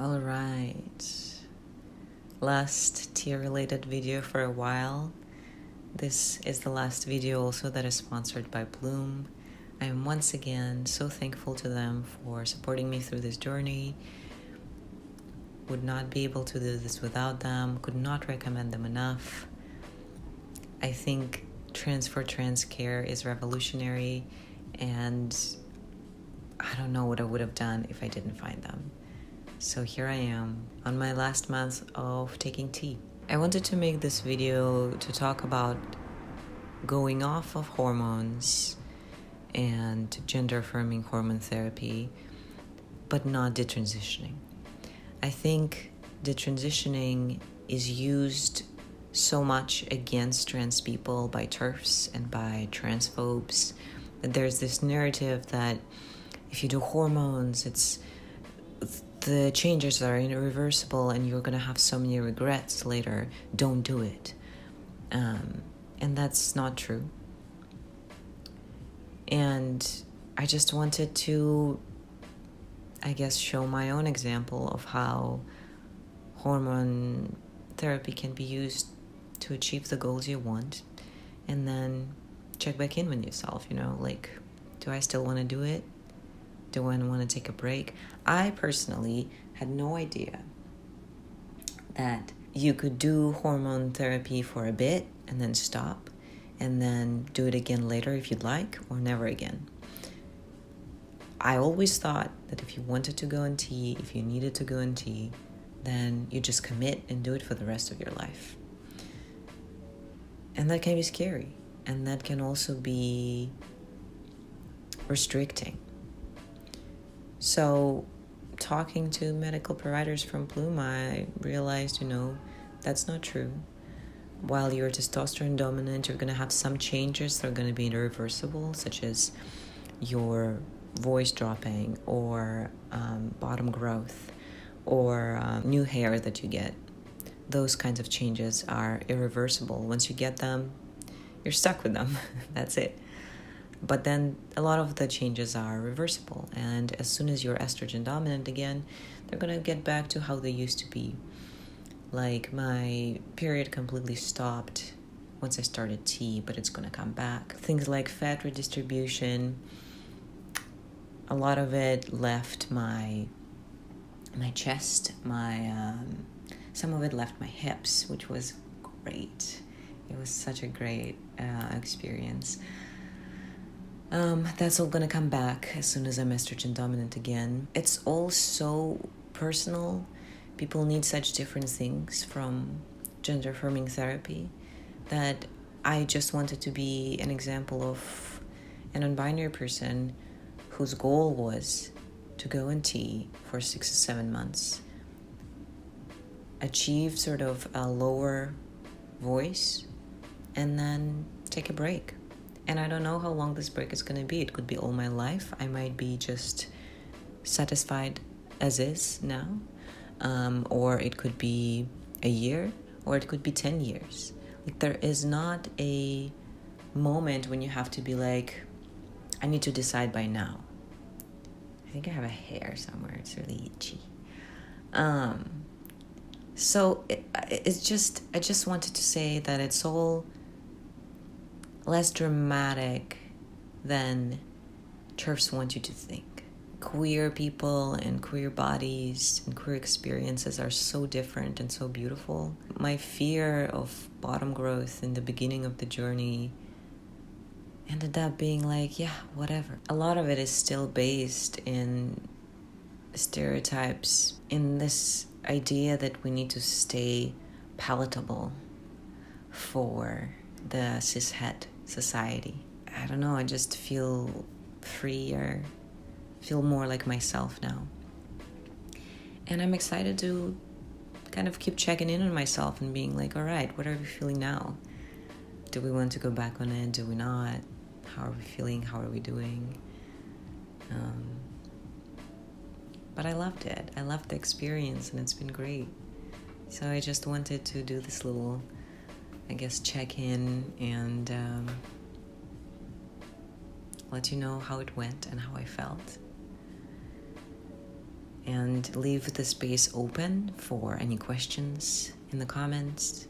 All right. Last tea-related video for a while. This is the last video also that is sponsored by Bloom. I am once again so thankful to them for supporting me through this journey. Would not be able to do this without them. Could not recommend them enough. I think trans care is revolutionary, and I don't know what I would have done if I didn't find them. So here I am on my last month of taking tea. I wanted to make this video to talk about going off of hormones and gender-affirming hormone therapy, but not detransitioning. I think detransitioning is used so much against trans people by TERFs and by transphobes that there's this narrative that if you do hormones, the changes are irreversible and you're going to have so many regrets later. Don't do it. And that's not true. And I just wanted to, show my own example of how hormone therapy can be used to achieve the goals you want, and then check back in with yourself, do I still want to do it? Do I want to take a break? I personally had no idea that you could do hormone therapy for a bit and then stop, and then do it again later if you'd like, or never again. I always thought that if you wanted to go on tea, if you needed to go on tea, then you just commit and do it for the rest of your life. And that can be scary, and that can also be restricting. So talking to medical providers from Bloom, I realized, that's not true. While you're testosterone dominant, you're going to have some changes that are going to be irreversible, such as your voice dropping or bottom growth or new hair that you get. Those kinds of changes are irreversible. Once you get them, you're stuck with them. That's it. But then a lot of the changes are reversible. And as soon as you're estrogen dominant again, they're going to get back to how they used to be. Like my period completely stopped once I started tea, but it's going to come back. Things like fat redistribution, a lot of it left my chest, some of it left my hips, which was great. It was such a great experience. That's all gonna come back as soon as I'm estrogen dominant again. It's all so personal. People need such different things from gender-affirming therapy that I just wanted to be an example of a non-binary person whose goal was to go on tea for 6 to 7 months, achieve sort of a lower voice, and then take a break. And I don't know how long this break is going to be. It could be all my life. I might be just satisfied as is now. Or it could be a year, or it could be 10 years. Like, there is not a moment when you have to be like, I need to decide by now. I think I have a hair somewhere. It's really itchy. So it's just, I just wanted to say that it's all less dramatic than TERFs want you to think. Queer people and queer bodies and queer experiences are so different and so beautiful. My fear of bottom growth in the beginning of the journey ended up being like, yeah, whatever. A lot of it is still based in stereotypes, in this idea that we need to stay palatable for the cishet society. I don't know, I just feel freer, feel more like myself now. And I'm excited to kind of keep checking in on myself and being like, all right, what are we feeling now? Do we want to go back on it? Do we not? How are we feeling? How are we doing? But I loved it. I loved the experience, and it's been great. So I just wanted to do this little, check-in and let you know how it went and how I felt. and leave the space open for any questions in the comments.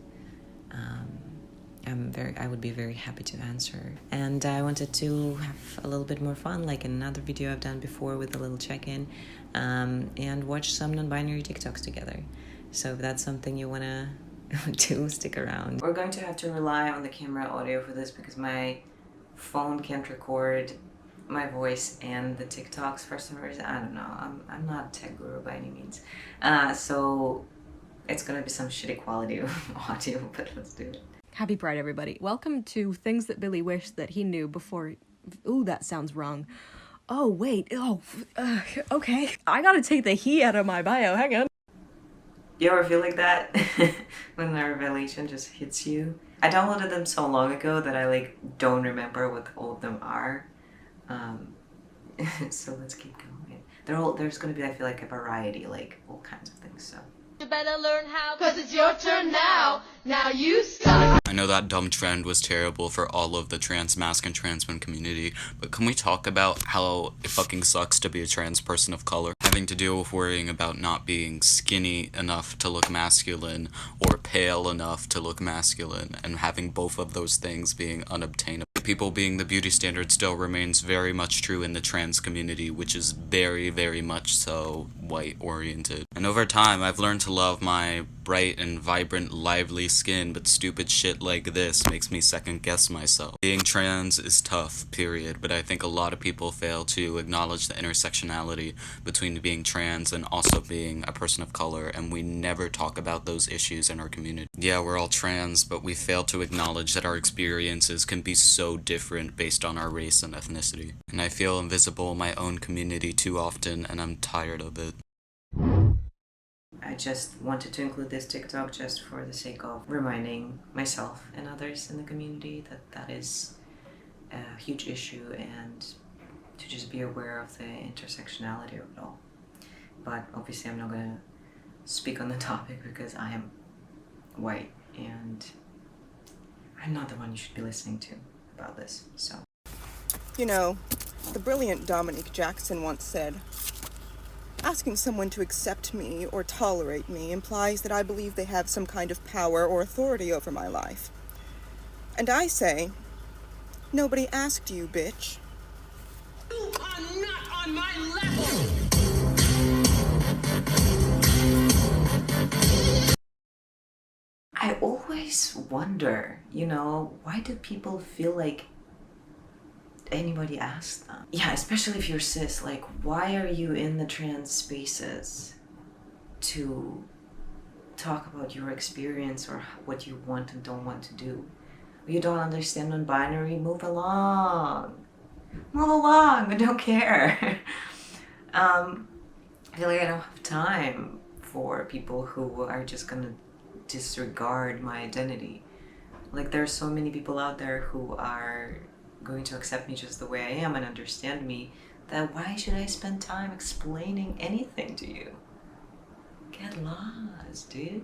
I would be very happy to answer. And I wanted to have a little bit more fun, like in another video I've done before with a little check-in, and watch some non-binary TikToks together. So if that's something you wanna do, stick around. We're going to have to rely on the camera audio for this because my phone can't record my voice and the TikToks for some reason. I don't know. I'm not a tech guru by any means. So it's gonna be some shitty quality of audio, but let's do it. Happy Pride, everybody. Welcome to Things That Billy Wished That He Knew Before... Ooh, that sounds wrong. Oh, wait. Okay. I gotta take the he out of my bio. Hang on. You ever feel like that? When a revelation just hits you? I downloaded them so long ago that I don't remember what all of them are. So let's keep going. There's gonna be, I feel like, a variety, all kinds of things, so. You better learn how, cause it's your turn now. Now you start. I know that dumb trend was terrible for all of the trans masc and trans men community, but can we talk about how it fucking sucks to be a trans person of color? Having to deal with worrying about not being skinny enough to look masculine or pale enough to look masculine, and having both of those things being unobtainable. People being the beauty standard still remains very much true in the trans community, which is very, very much so white-oriented. And over time, I've learned to love my bright and vibrant, lively skin, but stupid shit like this makes me second-guess myself. Being trans is tough, period, but I think a lot of people fail to acknowledge the intersectionality between being trans and also being a person of color, and we never talk about those issues in our community. Yeah, we're all trans, but we fail to acknowledge that our experiences can be so different based on our race and ethnicity. And I feel invisible in my own community too often, and I'm tired of it. I just wanted to include this TikTok just for the sake of reminding myself and others in the community that that is a huge issue, and to just be aware of the intersectionality of it all. But obviously I'm not gonna speak on the topic because I am white and I'm not the one you should be listening to about this, so. You know, the brilliant Dominique Jackson once said, "Asking someone to accept me or tolerate me implies that I believe they have some kind of power or authority over my life." And I say, nobody asked you, bitch. You are not on my level. I always wonder, why do people feel like anybody asked them? Yeah, especially if you're cis, why are you in the trans spaces to talk about your experience or what you want and don't want to do? You don't understand non-binary, move along, we don't care. I feel like I don't have time for people who are just gonna disregard my identity. There's so many people out there who are going to accept me just the way I am and understand me, that why should I spend time explaining anything to you? Get lost, dude.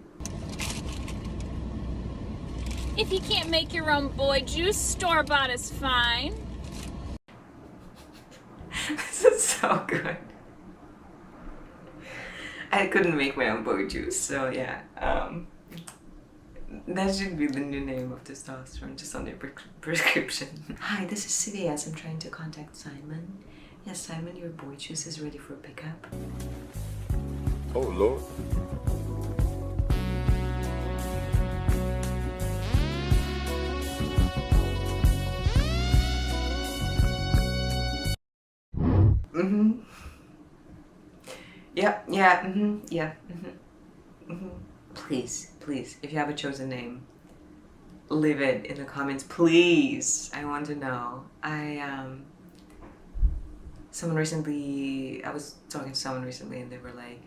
If you can't make your own boy juice, store-bought is fine. This is so good. I couldn't make my own boy juice, so yeah. That should be the new name of testosterone, just on their prescription. Hi, this is CVS. I'm trying to contact Simon. Yes, Simon, your boy juice is ready for pickup. Oh, Lord. Yeah. Please, if you have a chosen name, leave it in the comments, please. I want to know. I was talking to someone recently and they were like,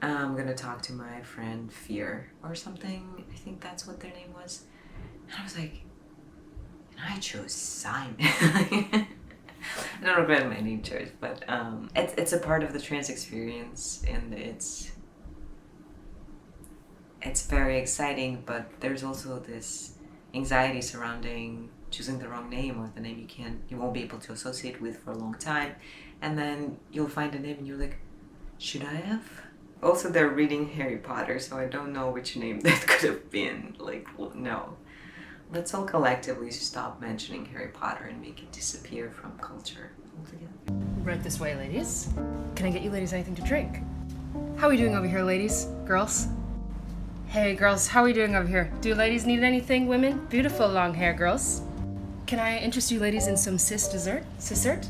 I'm gonna talk to my friend Fear or something. I think that's what their name was. And I was like, and I chose Simon. I don't regret my name choice, but it's a part of the trans experience, and it's very exciting, but there's also this anxiety surrounding choosing the wrong name or the name you won't be able to associate with for a long time, and then you'll find a name and you're like, Should I have? Also, they're reading Harry Potter, so I don't know which name that could have been. Like, no. Let's all collectively stop mentioning Harry Potter and make it disappear from culture altogether. Right this way, ladies. Can I get you ladies anything to drink? How are we doing over here, ladies? Girls? Hey, girls, how are we doing over here? Do ladies need anything, women? Beautiful long hair, girls. Can I interest you ladies in some cis dessert? Cissert?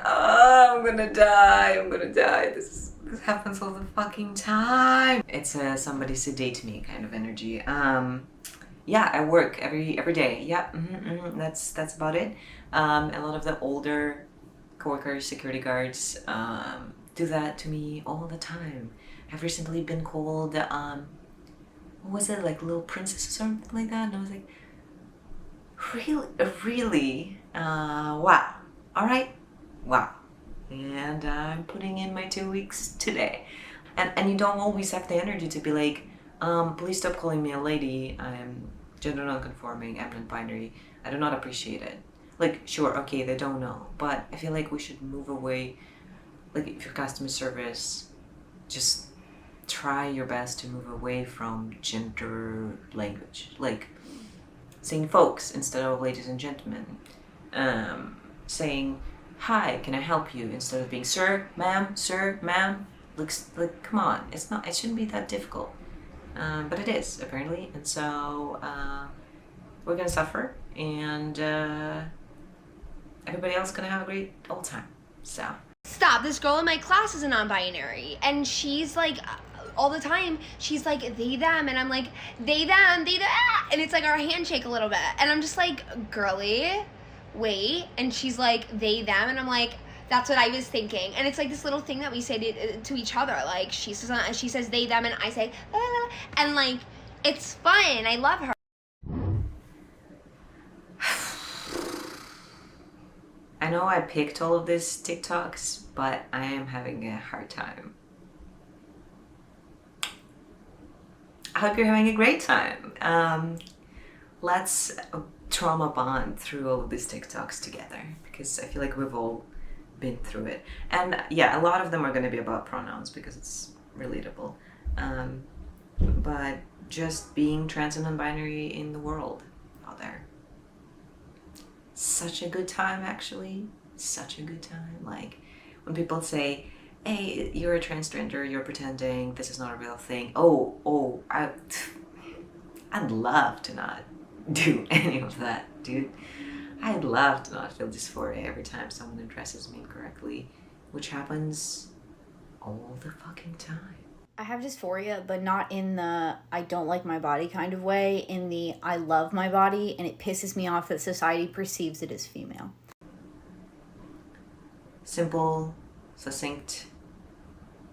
Oh, I'm gonna die. I'm gonna die. This happens all the fucking time. It's a somebody sedate me kind of energy. Yeah, I work every day. Yeah, that's about it. A lot of the older coworkers, security guards, do that to me all the time. I've recently been called, what was it, like little princess or something like that? And I was like, really? Wow. All right. Wow. And I'm putting in my 2 weeks today. And you don't always have the energy to be like, please stop calling me a lady. I'm gender non-conforming, I'm non-binary. I do not appreciate it. Like, sure, okay, they don't know. But I feel like we should move away. Like, if you're customer service, just try your best to move away from gender language. Like, saying folks instead of ladies and gentlemen. Saying, hi, can I help you? Instead of being sir, ma'am. Like, come on, it shouldn't be that difficult. But it is, apparently. And so, we're gonna suffer, and everybody else is gonna have a great old time. So. Stop, this girl in my class is a non-binary, and she's like, all the time, she's like, they, them, and I'm like, they, them, and it's like our handshake a little bit, and I'm just like, girly, wait, and she's like, they, them, and I'm like, that's what I was thinking, and it's like this little thing that we say to each other, like, she says they, them, and I say, la, la, la, and like, it's fun, I love her. I know I picked all of these TikToks, but I am having a hard time. I hope you're having a great time. Let's trauma bond through all of these TikToks together, because I feel like we've all been through it. And yeah, a lot of them are going to be about pronouns because it's relatable. But just being trans and non-binary in the world out there. Such a good time, actually. Such a good time. Like, when people say, hey, you're a transgender, you're pretending, this is not a real thing. I'd love to not do any of that, dude. I'd love to not feel dysphoria every time someone addresses me incorrectly, which happens all the fucking time. I have dysphoria, but not in the I don't like my body kind of way, in the I love my body, and it pisses me off that society perceives it as female. Simple, succinct,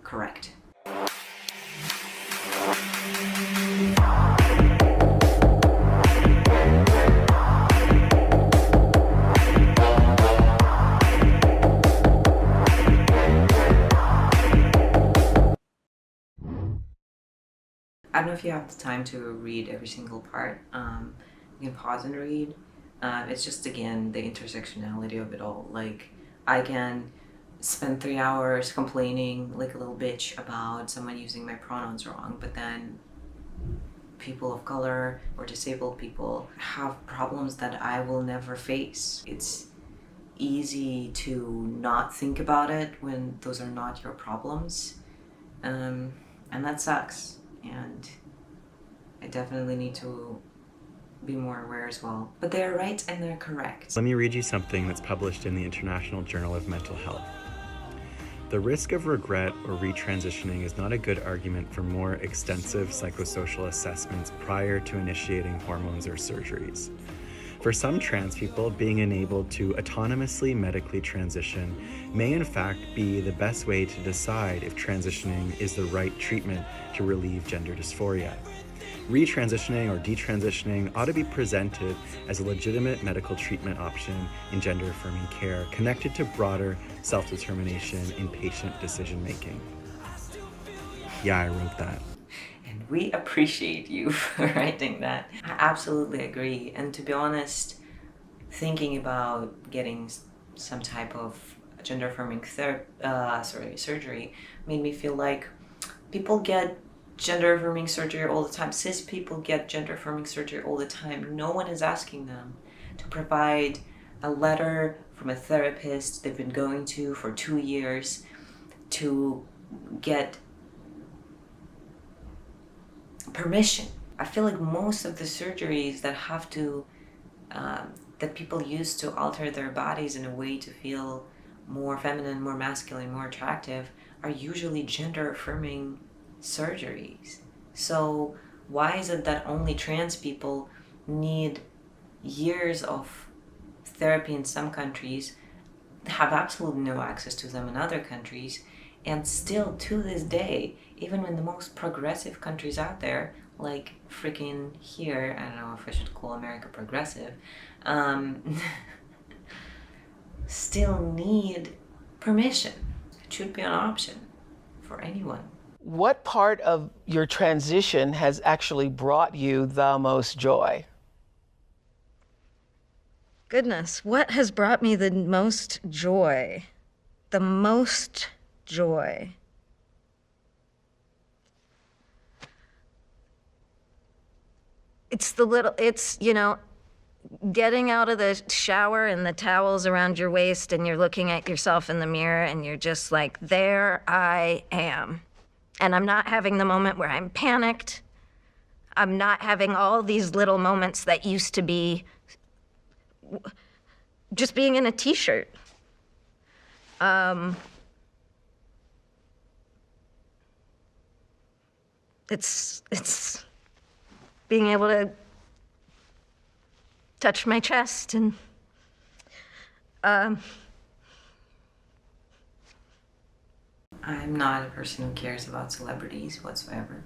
correct. I don't know if you have the time to read every single part. You can pause and read. It's just, again, the intersectionality of it all. Like, I can spend 3 hours complaining like a little bitch about someone using my pronouns wrong, but then people of color or disabled people have problems that I will never face. It's easy to not think about it when those are not your problems. And that sucks. And I definitely need to be more aware as well. But they're right and they're correct. Let me read you something that's published in the International Journal of Mental Health. The risk of regret or retransitioning is not a good argument for more extensive psychosocial assessments prior to initiating hormones or surgeries. For some trans people, being enabled to autonomously medically transition may in fact be the best way to decide if transitioning is the right treatment to relieve gender dysphoria. Retransitioning or detransitioning ought to be presented as a legitimate medical treatment option in gender-affirming care connected to broader self-determination in patient decision-making. Yeah, I wrote that. And we appreciate you for writing that. I absolutely agree. And to be honest, thinking about getting some type of gender-affirming surgery made me feel like people get gender-affirming surgery all the time. Cis people get gender-affirming surgery all the time. No one is asking them to provide a letter from a therapist they've been going to for 2 years to get permission. I feel like most of the surgeries that have to that people use to alter their bodies in a way to feel more feminine, more masculine, more attractive are usually gender-affirming surgeries. So why is it that only trans people need years of therapy in some countries, have absolutely no access to them in other countries, and still to this day, even in the most progressive countries out there, like freaking here, I don't know if I should call America progressive, still need permission. It should be an option for anyone. What part of your transition has actually brought you the most joy? Goodness, what has brought me the most joy? The most joy. It's, you know, getting out of the shower and the towels around your waist and you're looking at yourself in the mirror and you're just like, there I am. And I'm not having the moment where I'm panicked. I'm not having all these little moments that used to be just being in a t-shirt. It's being able to touch my chest and I'm not a person who cares about celebrities whatsoever,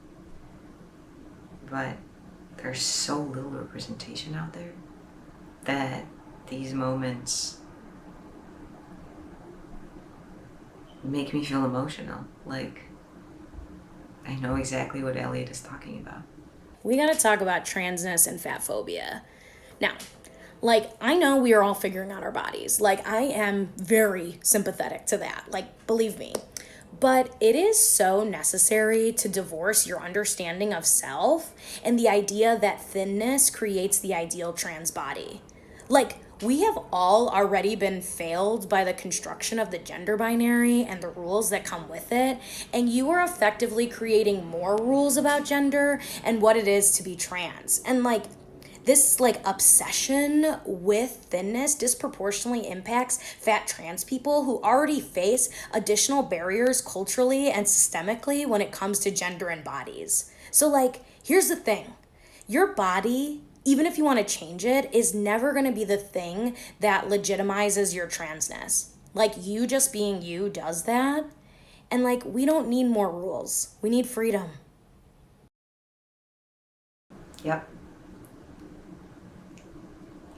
but there's so little representation out there that these moments make me feel emotional. Like, I know exactly what Elliot is talking about. We gotta talk about transness and fat phobia. Now, like, I know we are all figuring out our bodies. Like, I am very sympathetic to that. Like, believe me. But it is so necessary to divorce your understanding of self and the idea that thinness creates the ideal trans body. Like, we have all already been failed by the construction of the gender binary and the rules that come with it, and you are effectively creating more rules about gender and what it is to be trans. And like, this like obsession with thinness disproportionately impacts fat trans people who already face additional barriers culturally and systemically when it comes to gender and bodies. So like, here's the thing. Your body, even if you want to change it, is never going to be the thing that legitimizes your transness. Like, you just being you does that. And like, we don't need more rules. We need freedom. Yep.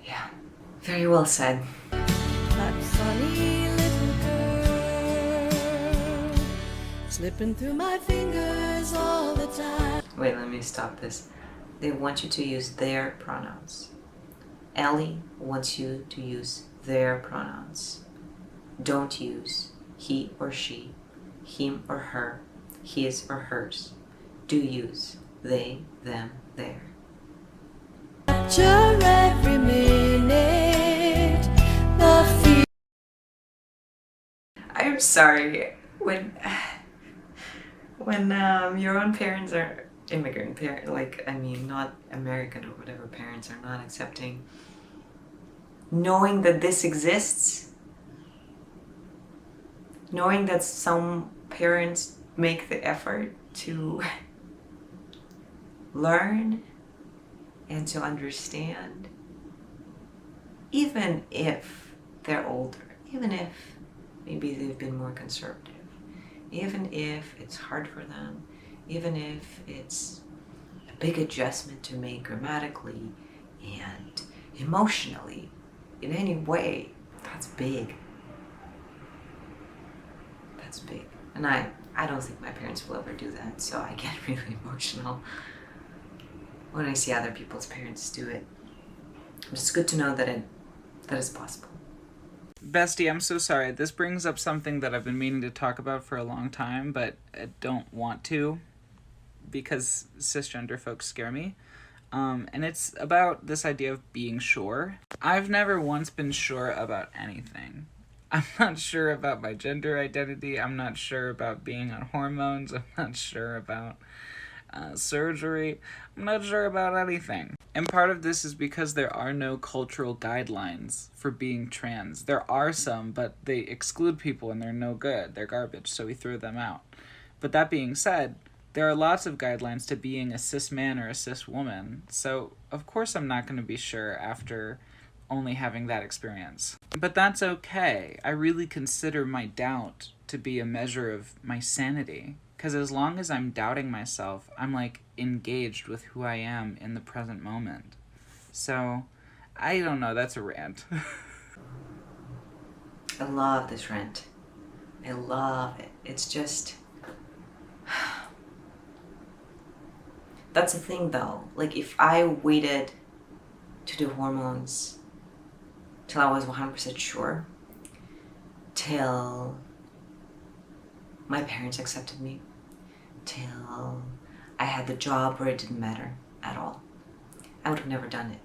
Yeah, very well said. That funny little girl slipping through my fingers all the time. Wait, let me stop this. They want you to use their pronouns. Ellie wants you to use their pronouns. Don't use he or she, him or her, his or hers. Do use they, them, their. Every minute, the fear. I'm sorry. When your own parents are immigrant parents, like, I mean, not American or whatever, parents are not accepting, knowing that this exists, knowing that some parents make the effort to learn and to understand, even if they're older, even if maybe they've been more conservative, even if it's hard for them, even if it's a big adjustment to make grammatically and emotionally, in any way, that's big. That's big. And I don't think my parents will ever do that, so I get really emotional when I see other people's parents do it. But it's good to know that it's possible. Bestie, I'm so sorry. This brings up something that I've been meaning to talk about for a long time, but I don't want to because cisgender folks scare me. And it's about this idea of being sure. I've never once been sure about anything. I'm not sure about my gender identity. I'm not sure about being on hormones. I'm not sure about surgery. I'm not sure about anything. And part of this is because there are no cultural guidelines for being trans. There are some, but they exclude people and they're no good. They're garbage, so we throw them out. But that being said, there are lots of guidelines to being a cis man or a cis woman. So, of course I'm not going to be sure after only having that experience. But that's okay. I really consider my doubt to be a measure of my sanity. Because as long as I'm doubting myself, I'm like engaged with who I am in the present moment. So, I don't know, that's a rant. I love this rant. I love it. It's just... That's the thing though. Like if I waited to do hormones till I was 100% sure, till my parents accepted me, till I had the job where it didn't matter at all, I would have never done it.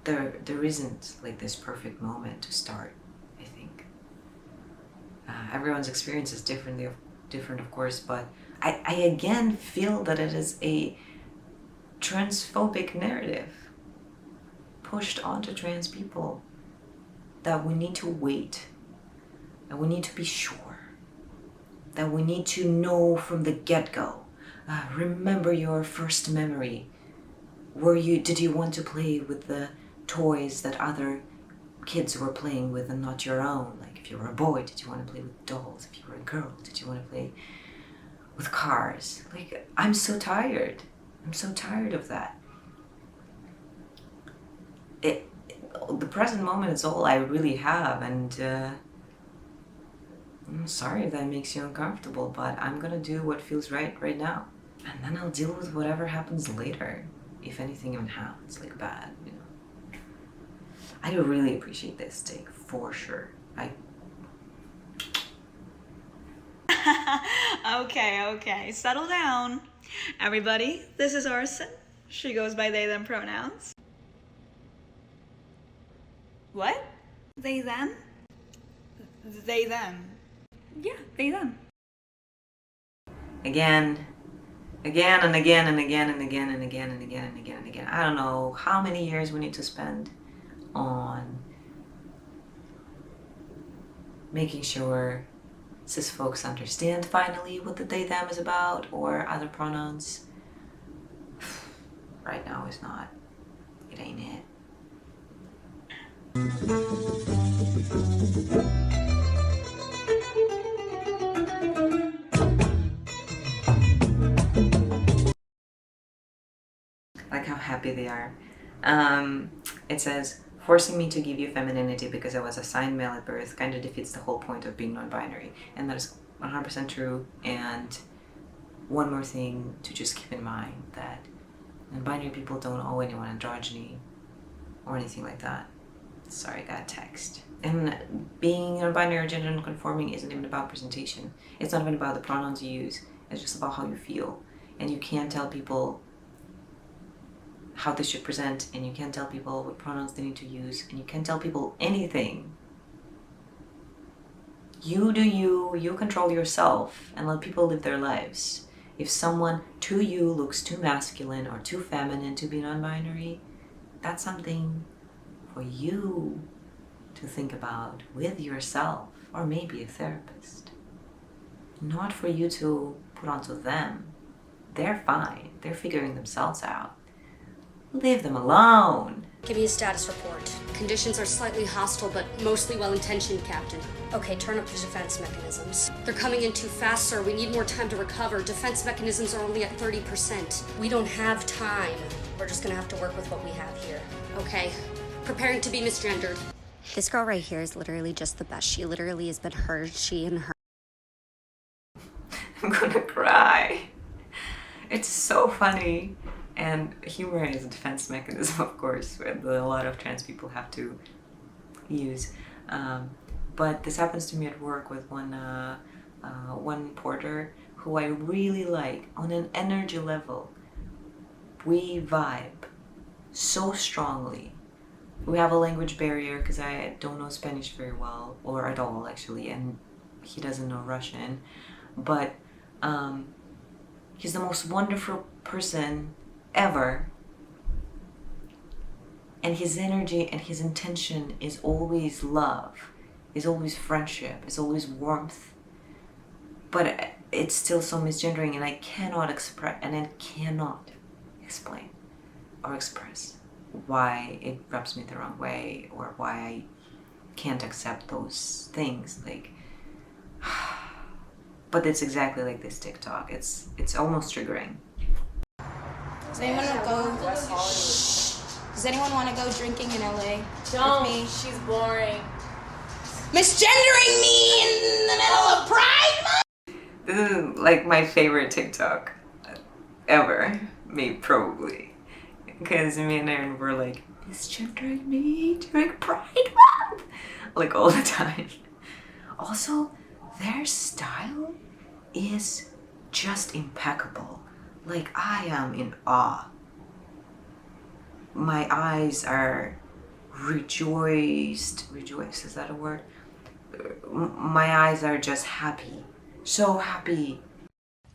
There isn't like this perfect moment to start, I think. Everyone's experience is different of course, but I again feel that it is a transphobic narrative pushed onto trans people, that we need to wait, that we need to be sure, that we need to know from the get-go. Remember your first memory. Did you want to play with the toys that other kids were playing with and not your own? Like if you were a boy, did you want to play with dolls? If you were a girl, did you want to play with cars? Like, I'm so tired. I'm so tired of that. The present moment is all I really have, and I'm sorry if that makes you uncomfortable, but I'm gonna do what feels right now. And then I'll deal with whatever happens later, if anything even happens, like bad, you know. I do really appreciate this take, for sure. Okay, settle down. Everybody, this is Arson. She goes by they, them pronouns. What? They, them? They, them. Yeah, they, them. Again and again and again and again and again and again and again and again. I don't know how many years we need to spend on making sure cis folks understand finally what the they them is about, or other pronouns. Right now is not. It ain't it. Like how happy they are. It says, forcing me to give you femininity because I was assigned male at birth kind of defeats the whole point of being non-binary. And that is 100% true. And one more thing to just keep in mind, that non-binary people don't owe anyone androgyny or anything like that. Sorry, I got a text. And being non-binary or gender non-conforming isn't even about presentation. It's not even about the pronouns you use. It's just about how you feel. And you can't tell people how they should present, and you can't tell people what pronouns they need to use, and you can't tell people anything. You do you, you control yourself, and let people live their lives. If someone to you looks too masculine or too feminine to be non-binary, that's something for you to think about with yourself, or maybe a therapist. Not for you to put onto them. They're fine. They're figuring themselves out. Leave them alone. Give me a status report. Conditions are slightly hostile, but mostly well-intentioned, Captain. Okay, turn up the defense mechanisms. They're coming in too fast, sir. We need more time to recover. Defense mechanisms are only at 30%. We don't have time. We're just gonna have to work with what we have here. Okay, preparing to be misgendered. This girl right here is literally just the best. She literally has been her, she, and her. I'm gonna cry. It's so funny. And humor is a defense mechanism, of course, where a lot of trans people have to use. But this happens to me at work with one porter who I really like on an energy level. We vibe so strongly. We have a language barrier because I don't know Spanish very well, or at all actually, and he doesn't know Russian. But he's the most wonderful person ever. And his energy and his intention is always love, is always friendship, is always warmth. But it's still so misgendering, and I cannot explain or express why it rubs me the wrong way, or why I can't accept those things. Like, but it's exactly like this TikTok. It's almost triggering. Does anyone want to go drinking in LA Don't. with me? She's boring. Misgendering me in the middle of Pride Month? This is like my favorite TikTok ever, maybe probably, because me and Aaron were like, misgendering me during Pride Month, like all the time. Also, their style is just impeccable. Like, I am in awe. My eyes are rejoiced, is that a word? My eyes are just happy, so happy.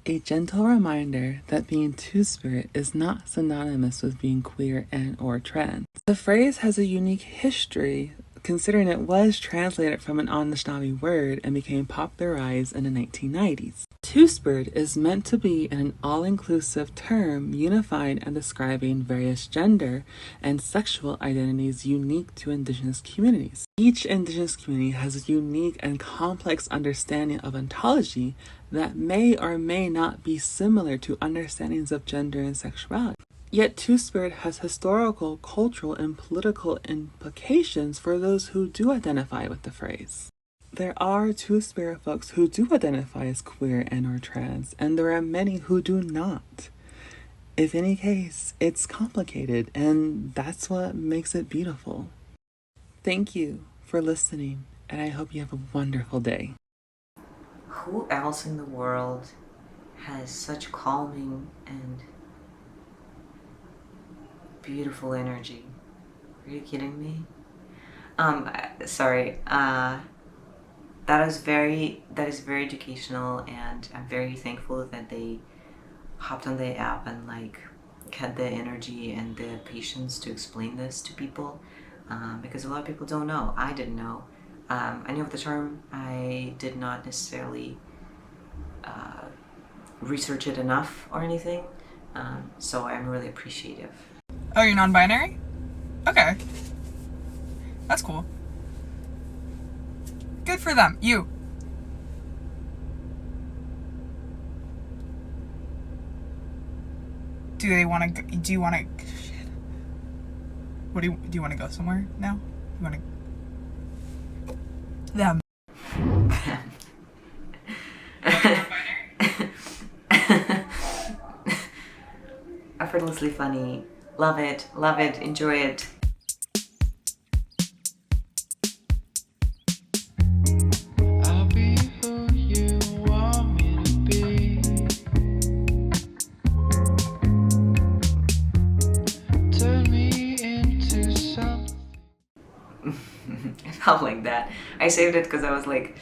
A gentle reminder that being two-spirit is not synonymous with being queer and or trans. The phrase has a unique history, considering it was translated from an Anishinaabe word and became popularized in the 1990s. Two-spirit is meant to be an all-inclusive term unifying and describing various gender and sexual identities unique to Indigenous communities. Each Indigenous community has a unique and complex understanding of ontology that may or may not be similar to understandings of gender and sexuality. Yet two-spirit has historical, cultural, and political implications for those who do identify with the phrase. There are two-spirit folks who do identify as queer and or trans, and there are many who do not. In any case, it's complicated, and that's what makes it beautiful. Thank you for listening, and I hope you have a wonderful day. Who else in the world has such calming and beautiful energy? Are you kidding me? Sorry. That is very educational, and I'm very thankful that they hopped on the app and like had the energy and the patience to explain this to people, because a lot of people don't know. I didn't know. I knew of the term. I did not necessarily research it enough or anything, so I'm really appreciative. Oh, you're non-binary? Okay. That's cool. Good for them. You. Do you want to, shit. What do you want to go somewhere now? You want to, them. Effortlessly funny. Love it, enjoy it. I'll be who you want me to be. Turn me into something. I felt like that. I saved it because I was like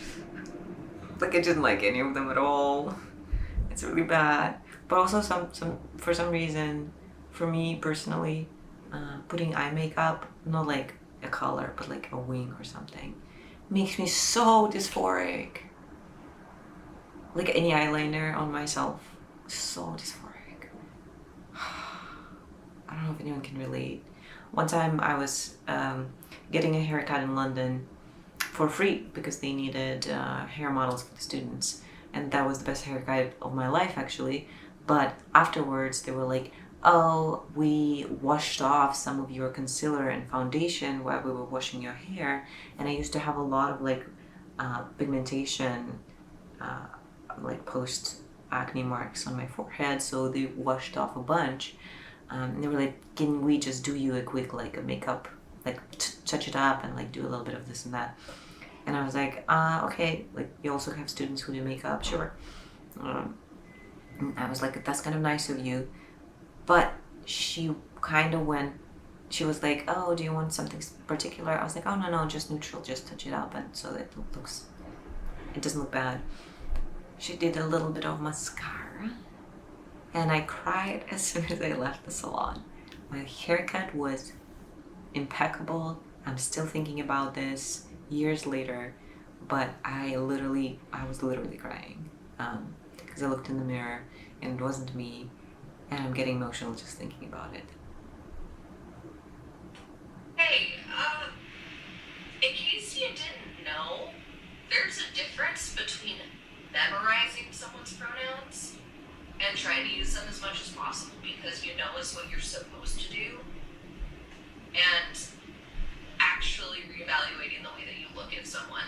I didn't like any of them at all. It's really bad. But also for some reason, for me personally, putting eye makeup, not like a color, but like a wing or something, makes me so dysphoric. Like any eyeliner on myself, so dysphoric. I don't know if anyone can relate. One time I was getting a haircut in London for free because they needed hair models for the students, and that was the best haircut of my life actually. But afterwards they were like, oh, we washed off some of your concealer and foundation while we were washing your hair, and I used to have a lot of like pigmentation, like post acne marks on my forehead, so they washed off a bunch. And they were like, can we just do you a quick like a makeup like touch it up and like do a little bit of this and that. And I was like, okay, like you also have students who do makeup, sure. I was like, that's kind of nice of you. But she kind of went, she was like, oh, do you want something particular? I was like, oh, no, just neutral, just touch it up, and so that it doesn't look bad. She did a little bit of mascara, and I cried as soon as I left the salon. My haircut was impeccable. I'm still thinking about this years later, but I was literally crying because I looked in the mirror and it wasn't me, and I'm getting emotional just thinking about it. Hey, in case you didn't know, there's a difference between memorizing someone's pronouns and trying to use them as much as possible because you know it's what you're supposed to do, and actually reevaluating the way that you look at someone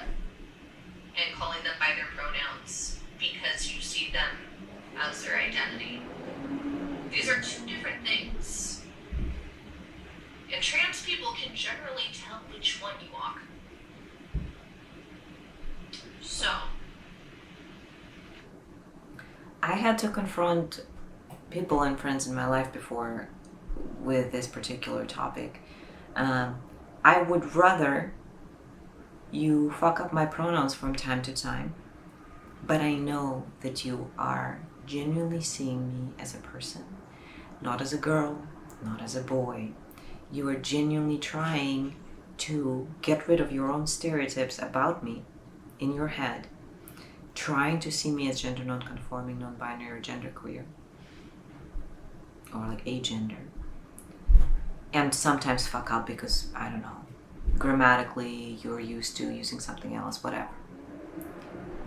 and calling them by their pronouns because you see them as their identity. These are two different things. And trans people can generally tell which one you are. So, I had to confront people and friends in my life before with this particular topic. I would rather you fuck up my pronouns from time to time, but I know that you are genuinely seeing me as a person, not as a girl, not as a boy. You are genuinely trying to get rid of your own stereotypes about me in your head, trying to see me as gender non-conforming, non-binary, or genderqueer, or like agender. And sometimes fuck up because, I don't know, grammatically you're used to using something else, whatever.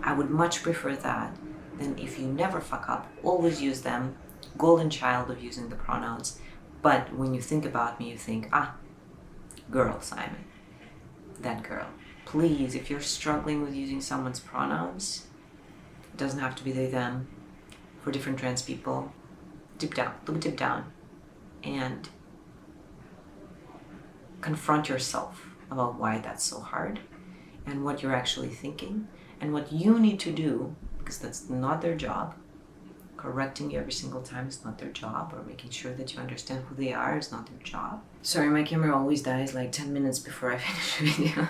I would much prefer that than if you never fuck up, always use them, golden child of using the pronouns, but when you think about me, you think, girl, Simon, that girl. Please, if you're struggling with using someone's pronouns, it doesn't have to be they, them, for different trans people, look deep down, and confront yourself about why that's so hard, and what you're actually thinking, and what you need to do, because that's not their job. Correcting you every single time is not their job, or making sure that you understand who they are is not their job. Sorry, my camera always dies like 10 minutes before I finish a video.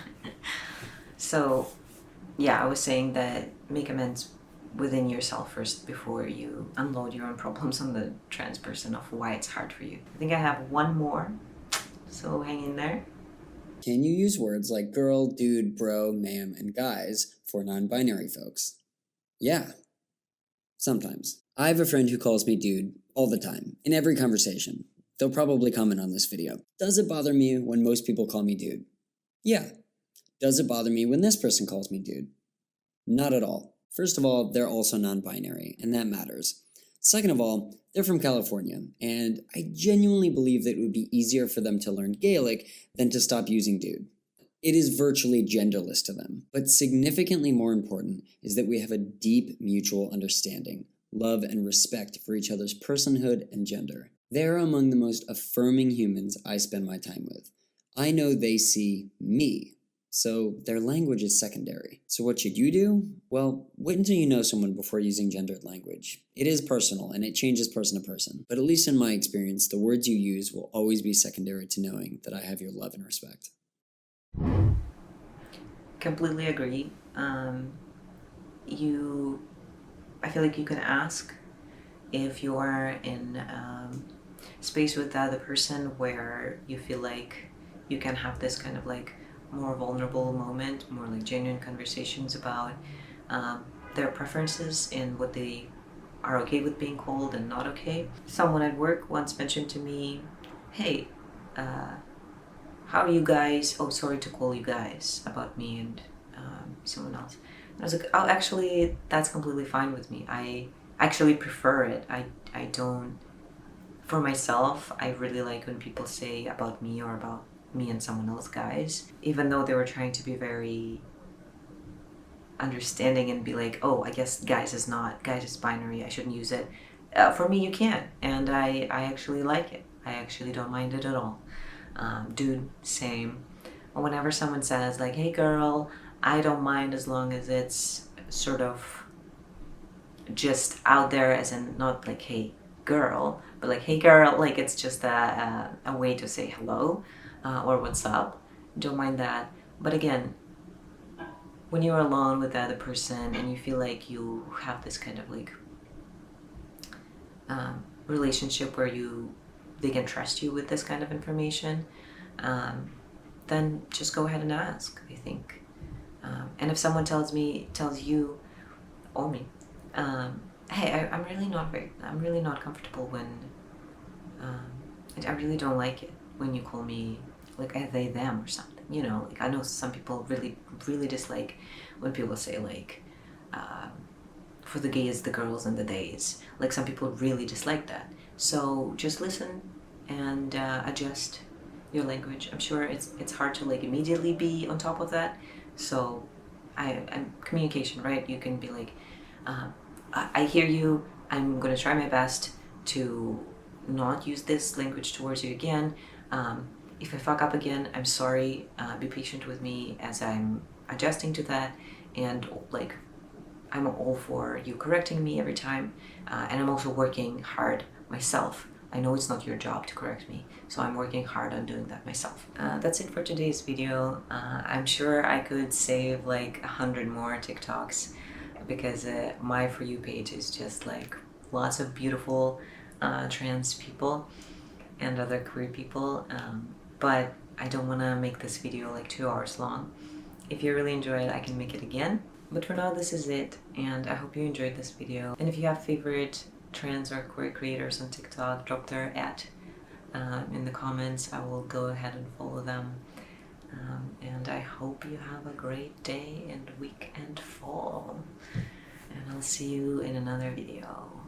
So, yeah, I was saying that make amends within yourself first before you unload your own problems on the trans person of why it's hard for you. I think I have one more, so hang in there. Can you use words like girl, dude, bro, ma'am, and guys for non-binary folks? Yeah. Sometimes. I have a friend who calls me dude all the time, in every conversation. They'll probably comment on this video. Does it bother me when most people call me dude? Yeah. Does it bother me when this person calls me dude? Not at all. First of all, they're also non-binary, and that matters. Second of all, they're from California, and I genuinely believe that it would be easier for them to learn Gaelic than to stop using dude. It is virtually genderless to them, but significantly more important is that we have a deep mutual understanding, love, and respect for each other's personhood and gender. They are among the most affirming humans I spend my time with. I know they see me, so their language is secondary. So what should you do? Well, wait until you know someone before using gendered language. It is personal, and it changes person to person, but at least in my experience, the words you use will always be secondary to knowing that I have your love and respect. Completely agree. I feel like you can ask if you are in space with the other person where you feel like you can have this kind of like more vulnerable moment, more like genuine conversations about their preferences and what they are okay with being called and not okay. Someone at work once mentioned to me, hey, how are you guys? Oh, sorry to call you guys about me and someone else. And I was like, oh, actually, that's completely fine with me. I actually prefer it. I don't, for myself, I really like when people say about me or about me and someone else guys, even though they were trying to be very understanding and be like, oh, I guess guys is binary, I shouldn't use it. For me, you can, and I actually like it. I actually don't mind it at all. Dude, same. Whenever someone says like, hey girl, I don't mind as long as it's sort of just out there, as in not like hey girl, but like hey girl, like it's just a way to say hello or what's up. Don't mind that. But again, when you're alone with the other person and you feel like you have this kind of like relationship where they can trust you with this kind of information, then just go ahead and ask, I think. And if someone tells you or me, hey, I'm really not comfortable when I really don't like it when you call me like a they them or something, you know, like I know some people really dislike when people say like for the gays, the girls, and the theys. Like some people really dislike that. So just listen and adjust your language. I'm sure it's hard to like immediately be on top of that. So I'm communication, right? You can be like, I hear you. I'm gonna try my best to not use this language towards you again. If I fuck up again, I'm sorry. Be patient with me as I'm adjusting to that, and like I'm all for you correcting me every time, and I'm also working hard myself. I know it's not your job to correct me, so I'm working hard on doing that myself. That's it for today's video. I'm sure I could save like 100 more TikToks because my For You page is just like lots of beautiful trans people and other queer people, but I don't want to make this video like 2 hours long. If you really enjoy it, I can make it again. But for now, this is it, and I hope you enjoyed this video. And if you have favorite trans or queer creators on TikTok, drop their in the comments. I will go ahead and follow them. And I hope you have a great day and week and fall. And I'll see you in another video.